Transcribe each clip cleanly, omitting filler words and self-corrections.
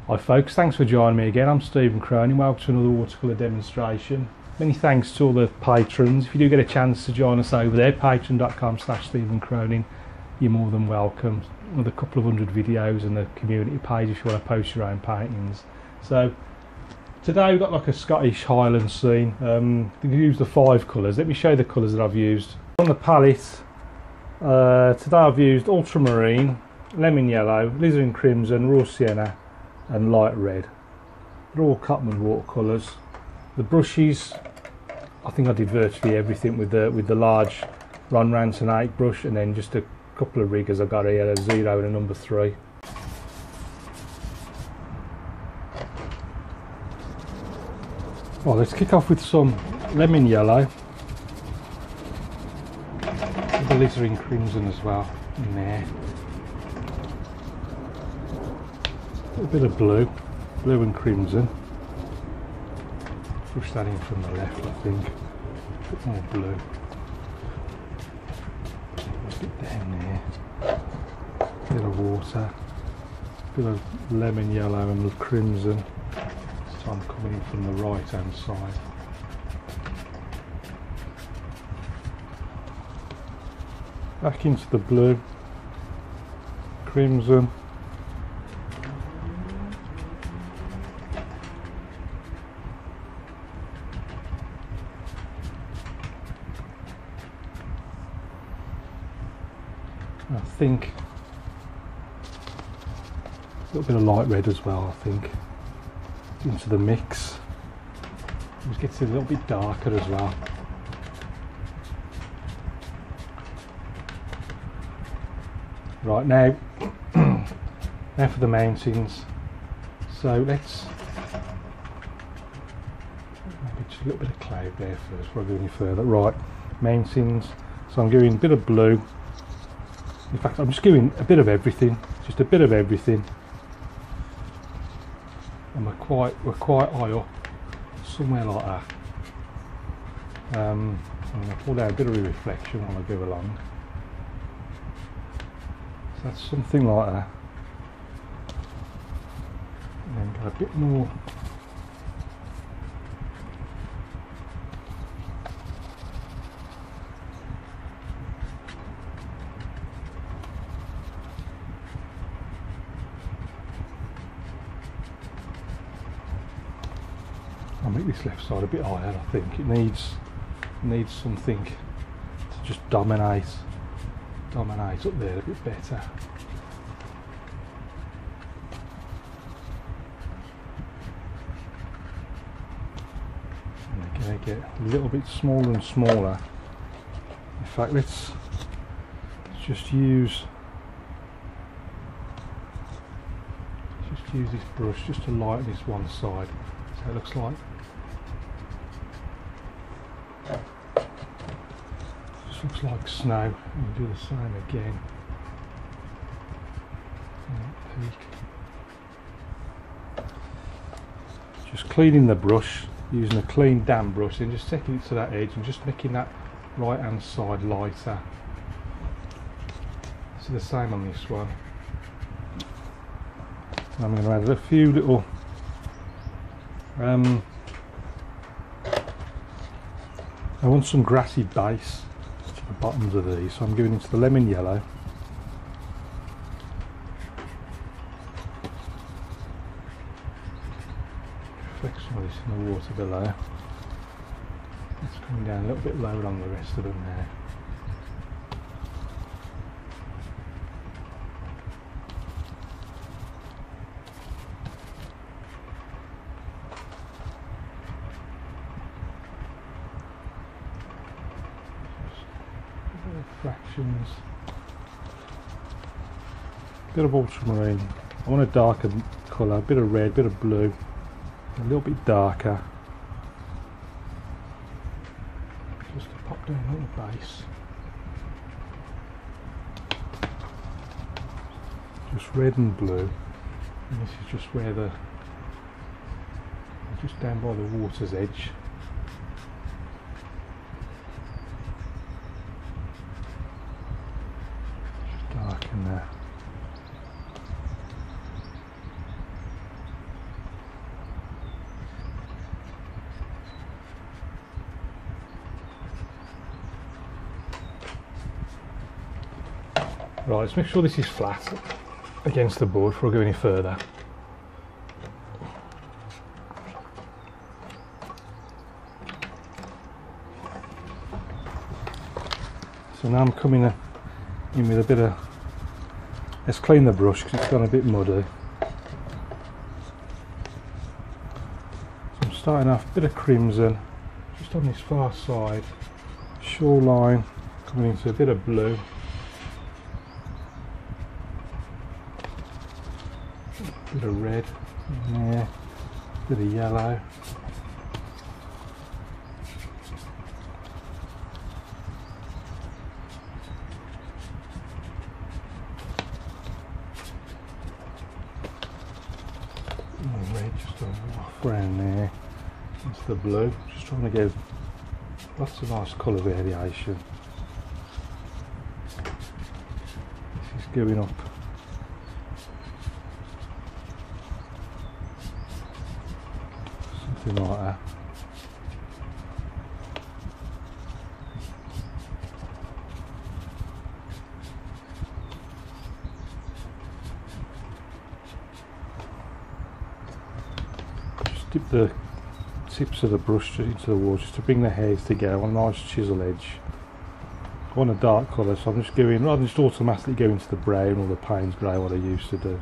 Hi folks, thanks for joining me again. I'm Stephen Cronin. Welcome to another watercolour demonstration. Many thanks to all the patrons. If you do get a chance to join us over there, patreon.com/Stephen Cronin, you're more than welcome. Another couple of hundred videos and the community page if you want to post your own paintings. So today we've got like a Scottish Highland scene. We've used the 5 colours. Let me show you the colours that I've used. On the palette, today I've used ultramarine, lemon yellow, alizarin crimson, raw sienna and light red. They're all Cotman watercolours. The brushes, I think I did virtually everything with the large Ron Ranson hake brush, and then just a couple of riggers I got here, a 0 and a number 3. Well, let's kick off with some lemon yellow, with the alizarin crimson as well in there. A little bit of blue and crimson. Push that in from the left, I think. A bit more blue. A bit down there. A bit of water. A bit of lemon yellow and crimson. So I'm coming in from the right hand side. Back into the blue, crimson. I think a little bit of light red as well, I think, into the mix. It gets a little bit darker as well. Right, now for the mountains. So let's maybe just a little bit of cloud there first before I go any further. Right, mountains. So I'm giving a bit of blue. In fact, I'm just giving a bit of everything, just a bit of everything. And we're quite high up, somewhere like that. I'm going to pull down a bit of a reflection while I go along. So that's something like that. And then got a bit more. I'll make this left side a bit higher. I think it needs something to just dominate up there a bit better. And they're going to get a little bit smaller and smaller. In fact, let's just use this brush just to lighten this one side. So it looks like. Just looks like snow. We'll do the same again. Peak. Just cleaning the brush, using a clean damp brush, and just taking it to that edge and just making that right hand side lighter. So the same on this one. And I'm going to add a few little I want some grassy base to the bottoms of these, so I'm going into the lemon yellow. Reflect some of this in the water below. It's coming down a little bit lower on the rest of them there. Fractions, bit of ultramarine. I want a darker colour, a bit of red, a bit of blue, a little bit darker, just to pop down on the base. Just red and blue, and this is just where just down by the water's edge. Darken there. Right, let's make sure this is flat against the board before I go any further. So now I'm coming in with a bit of, let's clean the brush because it's gone a bit muddy. So I'm starting off a bit of crimson just on this far side, shoreline, coming into a bit of blue. A bit of red in there, a bit of yellow. Red just off around there. That's the blue. Just trying to get lots of nice colour variation. This is going up. Something like that. Dip the tips of the brush into the water just to bring the hairs together on a nice chisel edge. I want a dark colour, so I'm just going, rather than just automatically go into the brown or the Payne's grey, what I used to do.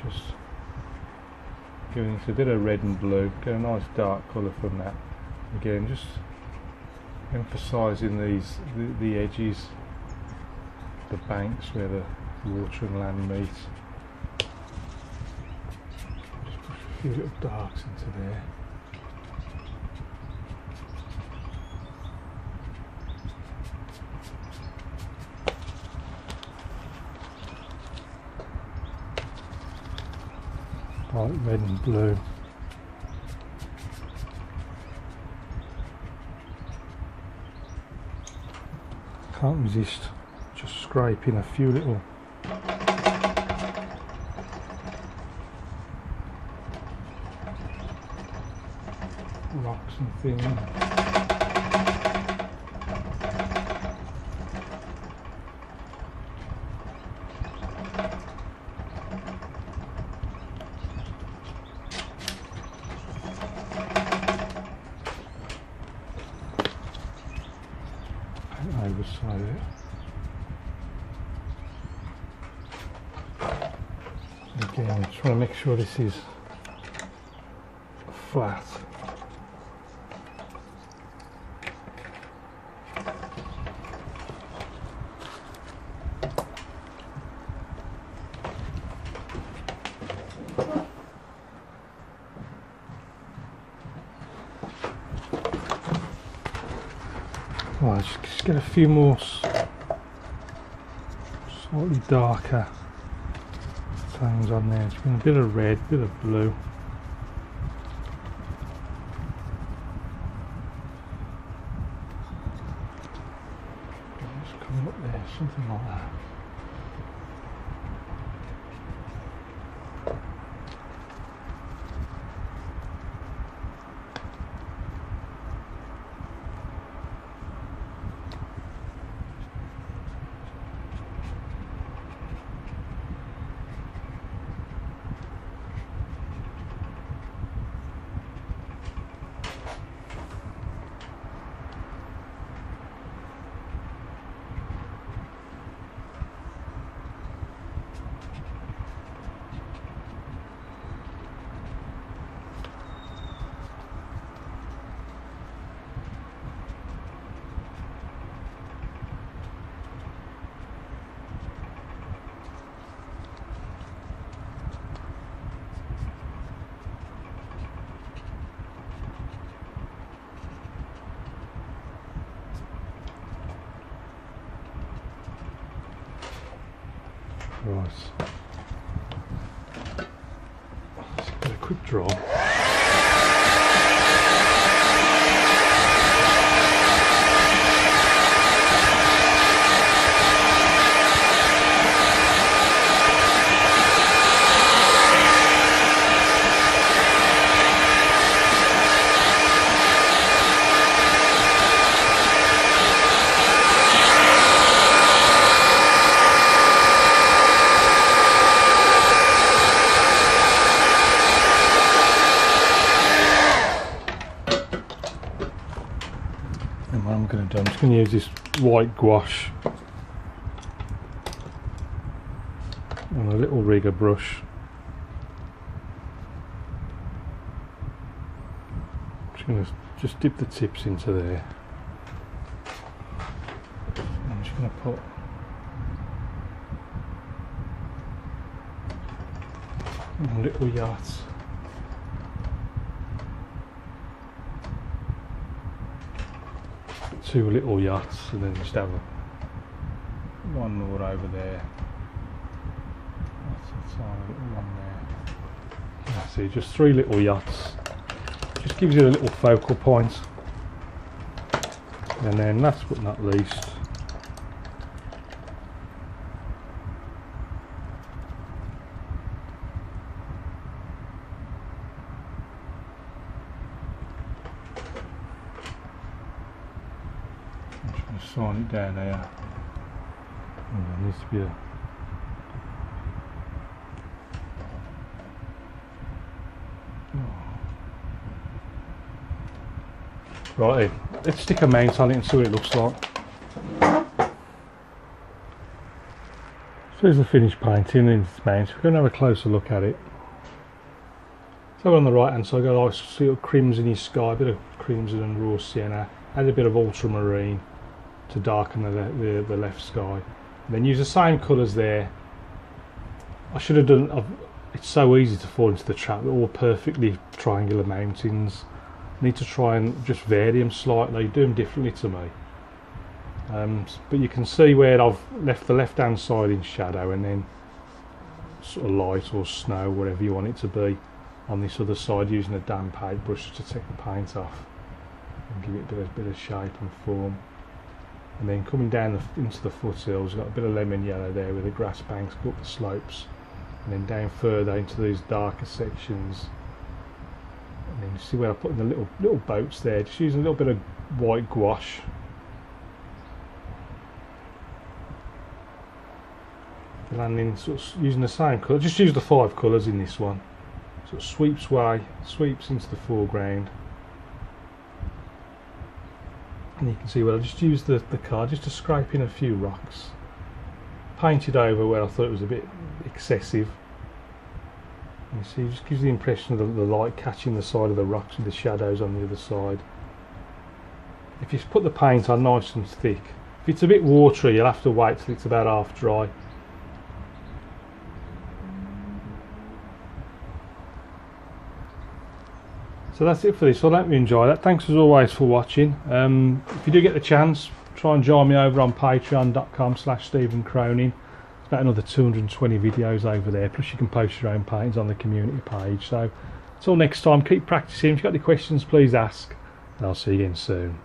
Just going into a bit of red and blue, get a nice dark colour from that. Again, just emphasising the edges, the banks where the water and land meet. A few little darks into there. Light red and blue. Can't resist just scraping a few little rocks and things. Overside it. Again, just want to make sure this is flat. Right, just get a few more slightly darker tones on there. Just a bit of red, a bit of blue. Just coming up there, something like that. Right. Let's get a quick draw. I'm going to do, I'm just going to use this white gouache and a little rigger brush. I'm just going to just dip the tips into there. I'm just going to put little yachts. Two little yachts, and then just have one more over there. That's a tiny little one there. Yeah, see, just three little yachts. Just gives you a little focal point. And then last but not least, sign it down here. There needs to be a right, let's stick a mount on it and see what it looks like. So here's the finished painting in its mount. We're going to have a closer look at it. So on the right hand side, I've got a nice sort of crimsony sky, a bit of crimson and raw sienna, add a bit of ultramarine to darken the left sky, and then use the same colours there. I should have done, it's so easy to fall into the trap, they're all perfectly triangular mountains. I need to try and just vary them slightly, do them differently to me. But you can see where I've left the left hand side in shadow and then sort of light or snow, whatever you want it to be, on this other side using a damp paintbrush to take the paint off and give it a bit of shape and form. And then coming down into the foothills, got a bit of lemon yellow there where the grass banks go up the slopes, and then down further into these darker sections. And then you see where I put in the little boats there, just using a little bit of white gouache. Landing sort of using the same colour, just use the 5 colours in this one. Sort of sweeps into the foreground. And you can see where I just used the card just to scrape in a few rocks. Painted over where I thought it was a bit excessive. And you see, it just gives the impression of the light catching the side of the rocks with the shadows on the other side. If you put the paint on nice and thick, if it's a bit watery, you'll have to wait till it's about half dry. So that's it for this. I hope you enjoy that. Thanks as always for watching. If you do get the chance, try and join me over on patreon.com/Stephen Cronin. There's about another 220 videos over there, plus you can post your own paintings on the community page. So until next time, keep practicing. If you've got any questions, please ask, and I'll see you again soon.